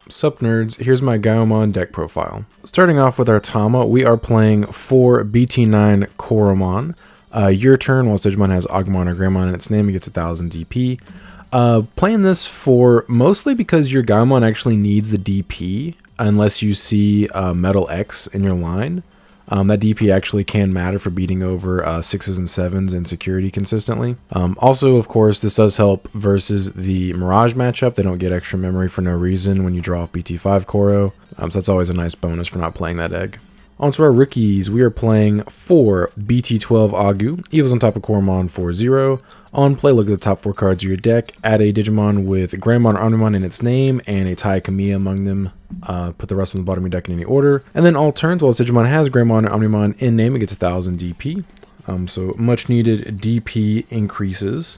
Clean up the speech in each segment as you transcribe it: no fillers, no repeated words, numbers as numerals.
Sup nerds, here's my Gaiomon deck profile. Starting off with our Tama, we are playing 4 BT9 Koromon. Your turn, while Digimon has Agumon or Greymon in its name, it gets 1000 DP. Playing this for mostly because your Gaiomon actually needs the DP, unless you see Metal X in your line. That DP actually can matter for beating over 6s and 7s in security consistently. Also, of course, this does help versus the Mirage matchup. They don't get extra memory for no reason when you draw off BT5 Koro. So that's always a nice bonus for not playing that egg. On to our rookies, we are playing 4 BT12 Agu. Evil's on top of Koromon 4-0. On play, look at the top 4 cards of your deck. Add a Digimon with Greymon or Omnimon in its name and a Tai Kamiya among them. Put the rest on the bottom of your deck in any order. And then all turns, while Digimon has Greymon or Omnimon in name, it gets 1000 DP. So much needed DP increases.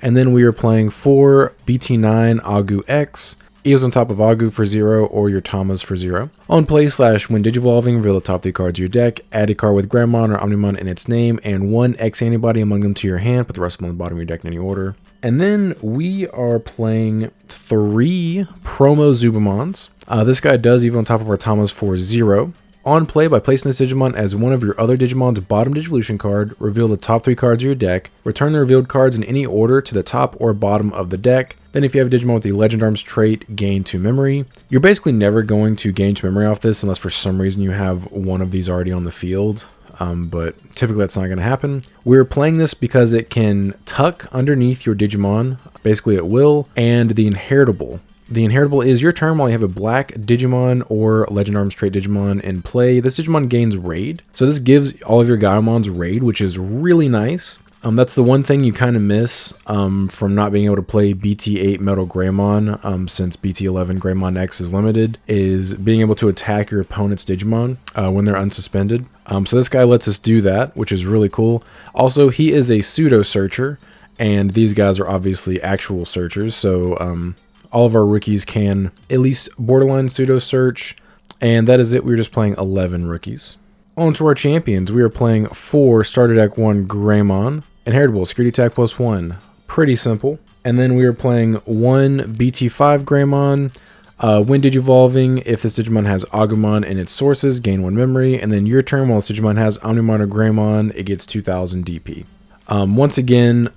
And then we are playing 4 BT9 Agu X. Evil's on top of Agu for 0 or your Tamas for 0. On play / when Digivolving, reveal the top 3 cards of your deck. Add a card with Greymon or Omnimon in its name and 1 X antibody among them to your hand. Put the rest of them on the bottom of your deck in any order. And then we are playing 3 Promo Zubamons. This guy does Evil on top of our Tamas for 0. On play, by placing this Digimon as one of your other Digimon's bottom Digivolution card, reveal the top 3 cards of your deck, return the revealed cards in any order to the top or bottom of the deck. Then if you have a Digimon with the Legend Arms trait, gain 2 memory. You're basically never going to gain 2 memory off this unless for some reason you have one of these already on the field. But typically that's not going to happen. We're playing this because it can tuck underneath your Digimon, basically at will, and the Inheritable. The Inheritable is your turn while you have a black Digimon or Legend Arms trait Digimon in play. This Digimon gains Raid. So this gives all of your Gaimons Raid, which is really nice. That's the one thing you kind of miss from not being able to play BT8 Metal Greymon since BT11 Greymon X is limited, is being able to attack your opponent's Digimon when they're unsuspended. So this guy lets us do that, which is really cool. Also, he is a pseudo searcher, and these guys are obviously actual searchers, so all of our rookies can at least borderline pseudo search, and that is it. We're just playing 11 rookies. On to our champions. We are playing 4 Starter Deck 1 Greymon. Inheritable, security attack +1. Pretty simple. And then we are playing 1 BT5 Greymon. When Digivolving, if this Digimon has Agumon in its sources, gain 1 memory. And then your turn, while this Digimon has Omnimon or Greymon, it gets 2000 DP. Once again,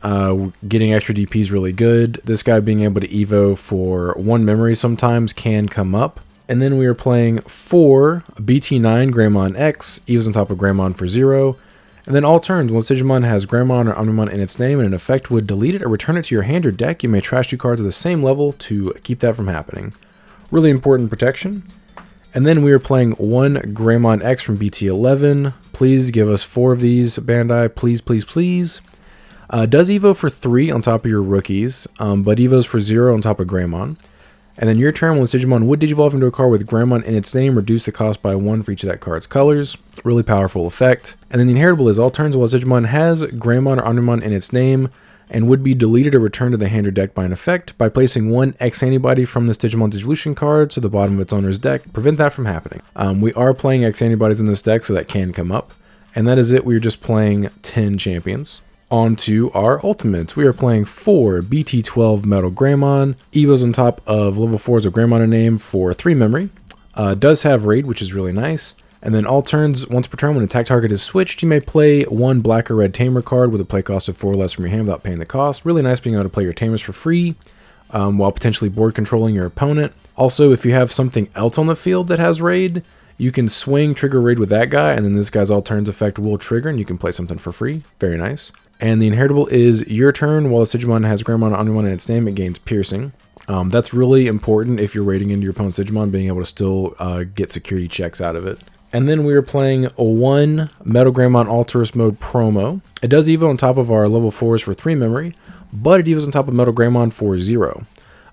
getting extra DP is really good. This guy being able to Evo for 1 memory sometimes can come up. And then we are playing 4 BT9 Greymon X. Evil's on top of Greymon for 0. And then all turns, once Digimon has Greymon or Omnimon in its name and an effect would delete it or return it to your hand or deck, you may trash 2 cards of the same level to keep that from happening. Really important protection. And then we are playing 1 Greymon X from BT11. Please give us 4 of these, Bandai. Please, please, please. Does Evo for 3 on top of your rookies, but Evo's for 0 on top of Greymon. And then your turn, when this Digimon would Digivolve into a card with Greymon in its name, reduce the cost by 1 for each of that card's colors. Really powerful effect. And then the Inheritable is all turns while this Digimon has Greymon or Omnimon in its name and would be deleted or returned to the hand or deck by an effect by placing 1 X antibody from this Digimon Digivolution card to the bottom of its owner's deck. Prevent that from happening. We are playing X antibodies in this deck, so that can come up. And that is it. We're just playing 10 champions. On to our ultimates. We are playing 4 BT12 Metal Greymon. Evo's on top of level 4s of Greymon in name for 3 memory. Does have Raid, which is really nice. And then all turns, once per turn, when attack target is switched, you may play 1 black or red Tamer card with a play cost of 4 or less from your hand without paying the cost. Really nice being able to play your Tamers for free while potentially board controlling your opponent. Also, if you have something else on the field that has Raid, you can swing trigger Raid with that guy, and then this guy's all turns effect will trigger, and you can play something for free. Very nice. And the Inheritable is your turn. While this Digimon has Greymon or Omnimon in its name, it gains Piercing. That's really important if you're raiding into your opponent's Digimon, being able to still get security checks out of it. And then we are playing 1 Metal Greymon Alterous Mode Promo. It does Evo on top of our level 4s for 3 memory, but it Evos on top of Metal Greymon for 0.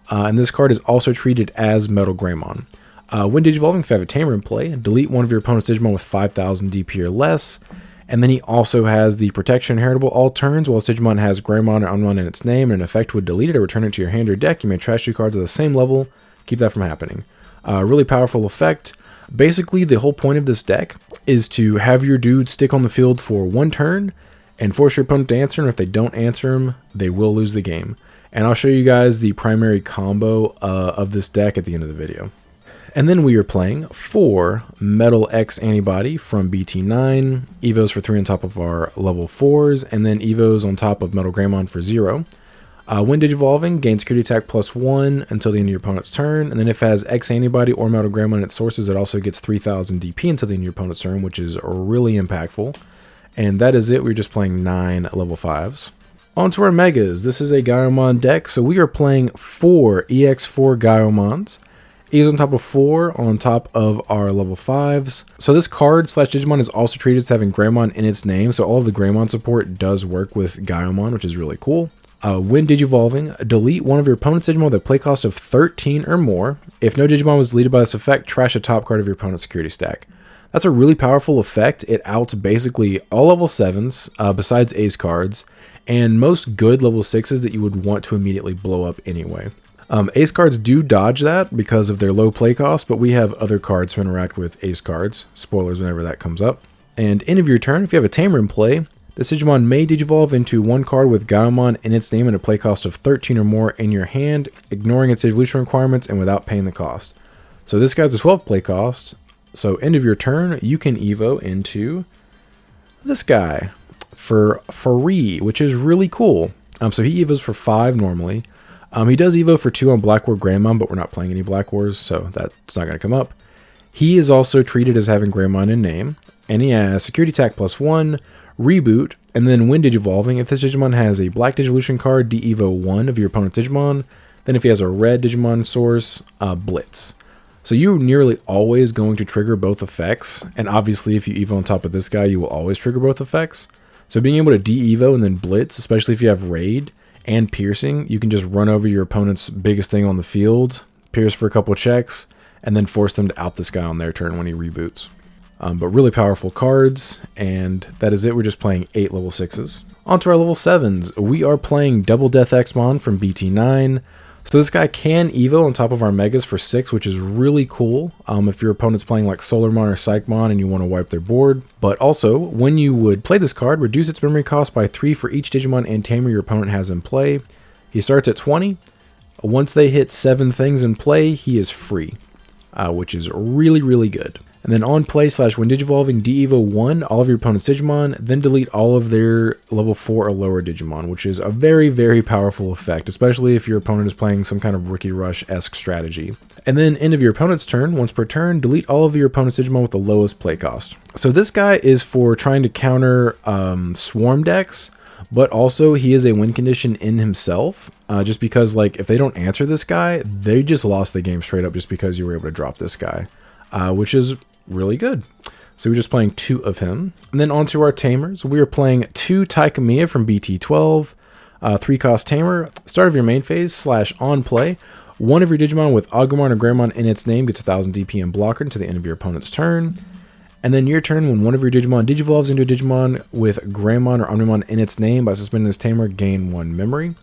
And this card is also treated as Metal Greymon. When Digivolving, if you have a Tamer in play, delete 1 of your opponent's Digimon with 5000 DP or less. And then he also has the Protection Inheritable all turns, while Digimon has Greymon or Omnimon in its name, and an effect would delete it or return it to your hand or deck. You may trash 2 cards of the same level. Keep that from happening. Really powerful effect. Basically, the whole point of this deck is to have your dude stick on the field for 1 turn and force your opponent to answer, and if they don't answer him, they will lose the game. And I'll show you guys the primary combo of this deck at the end of the video. And then we are playing 4 Metal X Antibody from BT9, Evos for 3 on top of our level 4s, and then Evos on top of Metal Gaiomon for 0. When Digivolving, gain security attack +1 until the end of your opponent's turn, and then if it has X Antibody or Metal Gaiomon in its sources, it also gets 3000 DP until the end of your opponent's turn, which is really impactful. And that is it. We're just playing 9 level 5s. On to our Megas. This is a Gaiomon deck, so we are playing 4 EX4 Gaiomons. He's on top of 4 on top of our level 5s. So this card / Digimon is also treated as having Greymon in its name, so all of the Greymon support does work with Gaiomon, which is really cool. When Digivolving, delete one of your opponent's Digimon with a play cost of 13 or more. If no Digimon was deleted by this effect, trash the top card of your opponent's security stack. That's a really powerful effect. It outs basically all level 7s, besides Ace cards, and most good level 6s that you would want to immediately blow up anyway. Ace cards do dodge that because of their low play cost, but we have other cards to interact with Ace cards. Spoilers whenever that comes up. And end of your turn, if you have a Tamer in play, this Digimon may Digivolve into one card with Gaiomon in its name and a play cost of 13 or more in your hand, ignoring its evolution requirements and without paying the cost. So this guy's a 12 play cost. So end of your turn, you can Evo into this guy for free, which is really cool. So he Evos for 5 normally. He does Evo for 2 on Black War Greymon, but we're not playing any Black Wars, so that's not going to come up. He is also treated as having Greymon in name, and he has security attack +1, reboot, and then when Digivolving, if this Digimon has a Black Digivolution card, de-Evo 1 of your opponent's Digimon. Then if he has a red Digimon source, Blitz. So you're nearly always going to trigger both effects, and obviously if you Evo on top of this guy, you will always trigger both effects. So being able to de-Evo and then Blitz, especially if you have Raid and Piercing, you can just run over your opponent's biggest thing on the field, pierce for a couple of checks, and then force them to out this guy on their turn when he reboots. But really powerful cards, and that is it. We're just playing 8 level 6s. On to our level 7s. We are playing Double Death Xmon from BT9. So this guy can Evo on top of our Megas for 6, which is really cool if your opponent's playing like Solarmon or Psychmon and you want to wipe their board. But also, when you would play this card, reduce its memory cost by 3 for each Digimon and Tamer your opponent has in play. He starts at 20. Once they hit 7 things in play, he is free, which is really, really good. And then on play / when Digivolving, de-Evo 1 all of your opponent's Digimon, then delete all of their level 4 or lower Digimon, which is a very, very powerful effect, especially if your opponent is playing some kind of Rookie Rush-esque strategy. And then end of your opponent's turn, once per turn, delete all of your opponent's Digimon with the lowest play cost. So this guy is for trying to counter Swarm decks, but also he is a win condition in himself, just because like if they don't answer this guy, they just lost the game straight up just because you were able to drop this guy, which is really good. So we're just playing 2 of him. And then onto our Tamers. We are playing 2 Taikamiya from BT12, 3 cost Tamer. Start of your main phase / on play. One of your Digimon with Agumon or Greymon in its name gets 1000 DP and blocker until the end of your opponent's turn. And then your turn, when one of your Digimon Digivolves into a Digimon with Greymon or Omnimon in its name, by suspending this Tamer, gain 1 memory.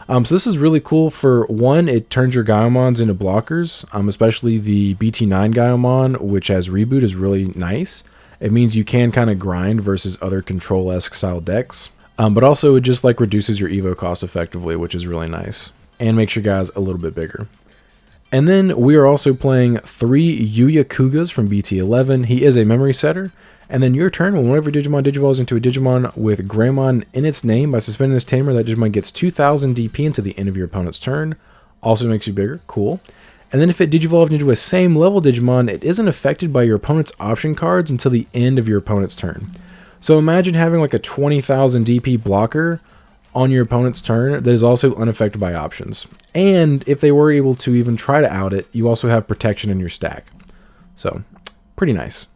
So this is really cool. For one, it turns your Gaiomons into blockers, especially the BT9 Gaiomon, which has reboot, is really nice. It means you can kind of grind versus other control-esque style decks. But also it just like reduces your Evo cost effectively, which is really nice. And makes your guys a little bit bigger. And then we are also playing 3 Yuya Kugas from BT11. He is a memory setter. And then your turn, when one of your Digimon Digivolves into a Digimon with Greymon in its name, by suspending this Tamer, that Digimon gets 2000 DP until the end of your opponent's turn. Also makes you bigger. Cool. And then if it Digivolved into a same level Digimon, it isn't affected by your opponent's option cards until the end of your opponent's turn. So imagine having like a 20,000 DP blocker on your opponent's turn that is also unaffected by options. And if they were able to even try to out it, you also have protection in your stack. So, pretty nice.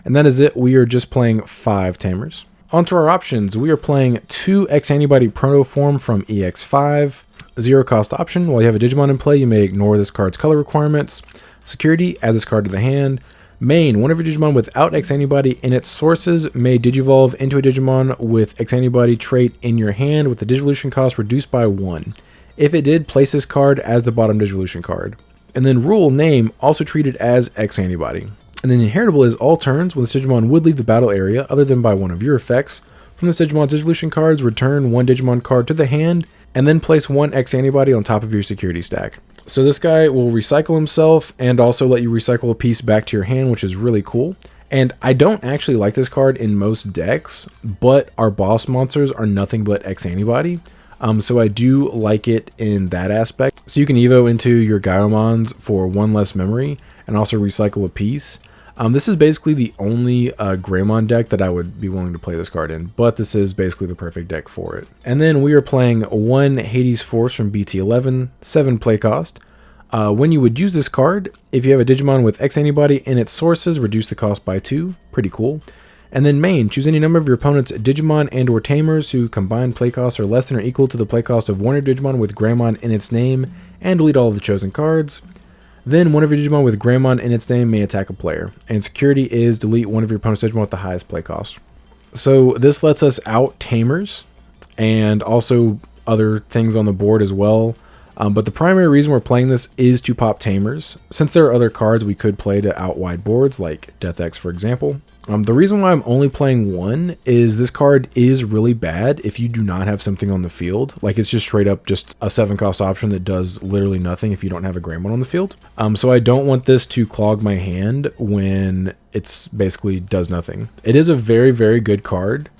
And that is it. We are just playing 5 Tamers. Onto our options. We are playing 2 X Antibody Protoform from EX5. 0 cost option. While you have a Digimon in play, you may ignore this card's color requirements. Security, add this card to the hand. Main, one of your Digimon without X Antibody in its sources may Digivolve into a Digimon with X Antibody trait in your hand with the Digivolution cost reduced by 1. If it did, place this card as the bottom Digivolution card. And then rule, name, also treated as X Antibody. And then inheritable is all turns when the Digimon would leave the battle area other than by one of your effects. From the Digimon's Digivolution cards, return 1 Digimon card to the hand and then place 1 X antibody on top of your security stack. So this guy will recycle himself and also let you recycle a piece back to your hand, which is really cool. And I don't actually like this card in most decks, but our boss monsters are nothing but X antibody. So I do like it in that aspect. So you can evo into your Gaiomons for 1 less memory and also recycle a piece. This is basically the only Greymon deck that I would be willing to play this card in, but this is basically the perfect deck for it. And then we are playing 1 Hades Force from BT11, 7 play cost. When you would use this card, if you have a Digimon with X antibody in its sources, reduce the cost by 2. Pretty cool. And then main, choose any number of your opponent's Digimon and or Tamers who combined playcosts are less than or equal to the playcost of one of your Digimon with Greymon in its name, and delete all of the chosen cards. Then one of your Digimon with Greymon in its name may attack a player, and security is delete one of your opponent's Digimon with the highest playcost. So this lets us out Tamers, and also other things on the board as well. But the primary reason we're playing this is to pop Tamers, since there are other cards we could play to out wide boards, like Death X for example. The reason why I'm only playing 1 is this card is really bad if you do not have something on the field. Like, it's just straight up just a 7 cost option that does literally nothing if you don't have a Greymon on the field. So I don't want this to clog my hand when it's basically does nothing. It is a very, very good card,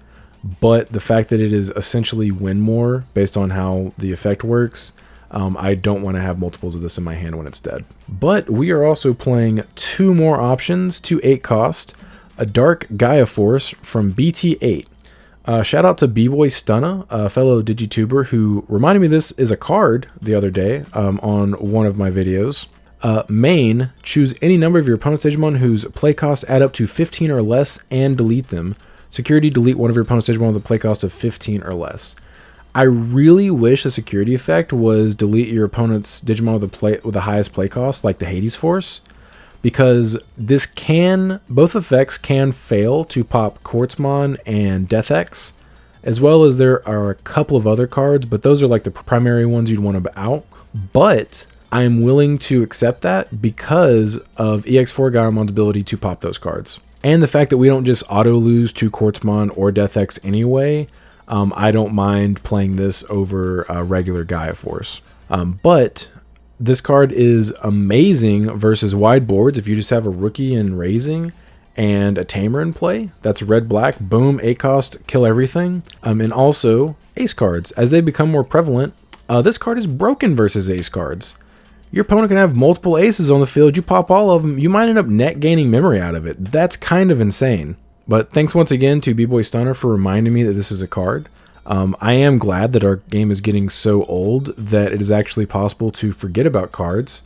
but the fact that it is essentially win more based on how the effect works, I don't want to have multiples of this in my hand when it's dead. But we are also playing 2 more options, 2 8 cost. A Dark Gaia Force from BT8. Shout out to B-Boy Stunna, a fellow Digituber who reminded me this is a card the other day on one of my videos. Main, choose any number of your opponent's Digimon whose play costs add up to 15 or less and delete them. Security, delete one of your opponent's Digimon with a play cost of 15 or less. I really wish the security effect was delete your opponent's Digimon with the highest play cost, like the Hades Force, because both effects can fail to pop Quartzmon and Death X, as well as there are a couple of other cards, but those are like the primary ones you'd want to out. But I'm willing to accept that because of EX4 Gaiamon's ability to pop those cards. And the fact that we don't just auto lose to Quartzmon or Death X anyway, I don't mind playing this over regular Gaia Force. But this card is amazing versus wide boards if you just have a rookie in raising and a Tamer in play. That's red-black, boom, 8 cost, kill everything. And also ace cards. As they become more prevalent, this card is broken versus ace cards. Your opponent can have multiple aces on the field, you pop all of them, you might end up net gaining memory out of it. That's kind of insane. But thanks once again to B-Boy Stunner for reminding me that this is a card. I am glad that our game is getting so old that it is actually possible to forget about cards.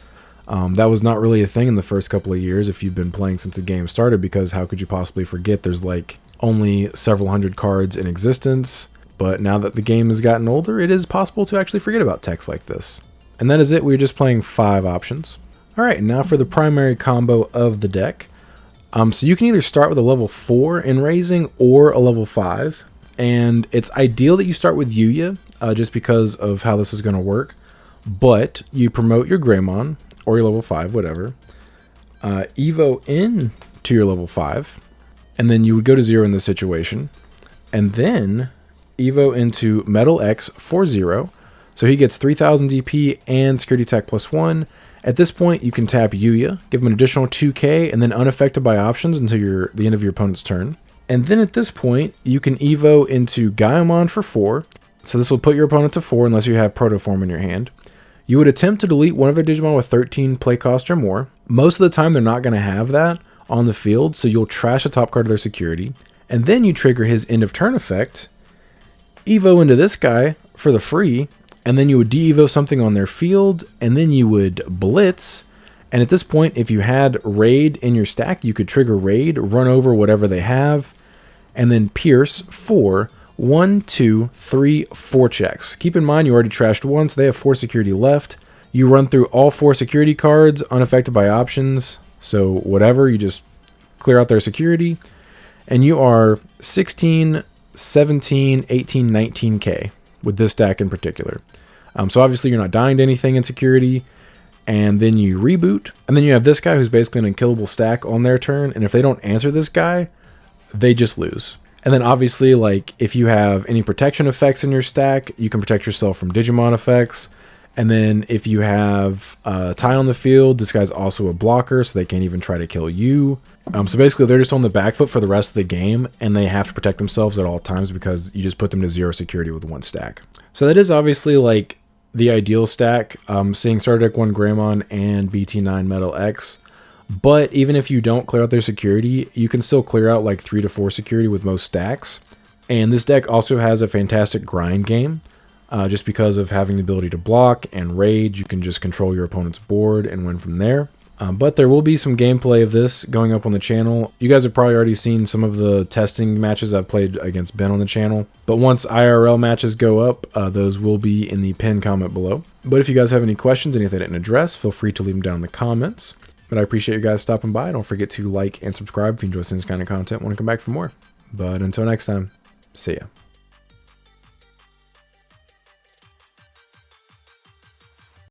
That was not really a thing in the first couple of years if you've been playing since the game started, because how could you possibly forget? There's like only several hundred cards in existence, but now that the game has gotten older, it is possible to actually forget about text like this. And that is it. We're just playing 5 options. Alright, now for the primary combo of the deck. So you can either start with a level 4 in raising or a level 5. And it's ideal that you start with Yuya, just because of how this is going to work. But you promote your Greymon, or your level 5, whatever. Evo in to your level 5. And then you would go to 0 in this situation. And then Evo into Metal X for 0. So he gets 3000 DP and security attack +1. At this point, you can tap Yuya, give him an additional 2k, and then unaffected by options until the end of your opponent's turn. And then at this point, you can Evo into Gaiomon for 4. So this will put your opponent to 4 unless you have Protoform in your hand. You would attempt to delete one of their Digimon with 13 play cost or more. Most of the time, they're not going to have that on the field, so you'll trash a top card of their security. And then you trigger his end of turn effect, Evo into this guy for the free, and then you would de-Evo something on their field, and then you would Blitz. And at this point, if you had Raid in your stack, you could trigger Raid, run over whatever they have, and then Pierce for 1, 2, 3, 4 checks. Keep in mind, you already trashed 1, so they have 4 security left. You run through all 4 security cards, unaffected by options. So whatever, you just clear out their security. And you are 16, 17, 18, 19k with this stack in particular. So obviously you're not dying to anything in security. And then you reboot. And then you have this guy who's basically an unkillable stack on their turn. And if they don't answer this guy, they just lose. And then obviously, like, if you have any protection effects in your stack, you can protect yourself from Digimon effects. And then if you have Tie on the field, this guy's also a blocker, so they can't even try to kill you. So basically, they're just on the back foot for the rest of the game, and they have to protect themselves at all times because you just put them to 0 security with 1 stack. So that is obviously, like, the ideal stack, seeing Starter Deck 1 Gaiomon and BT9 Metal X. But even if you don't clear out their security, you can still clear out like 3 to 4 security with most stacks. And this deck also has a fantastic grind game. Just because of having the ability to block and rage, you can just control your opponent's board and win from there. But there will be some gameplay of this going up on the channel. You guys have probably already seen some of the testing matches I've played against Ben on the channel. But once IRL matches go up, those will be in the pinned comment below. But if you guys have any questions, anything I didn't address, feel free to leave them down in the comments. But I appreciate you guys stopping by. Don't forget to like and subscribe if you enjoy this kind of content and want to come back for more. But until next time, see ya.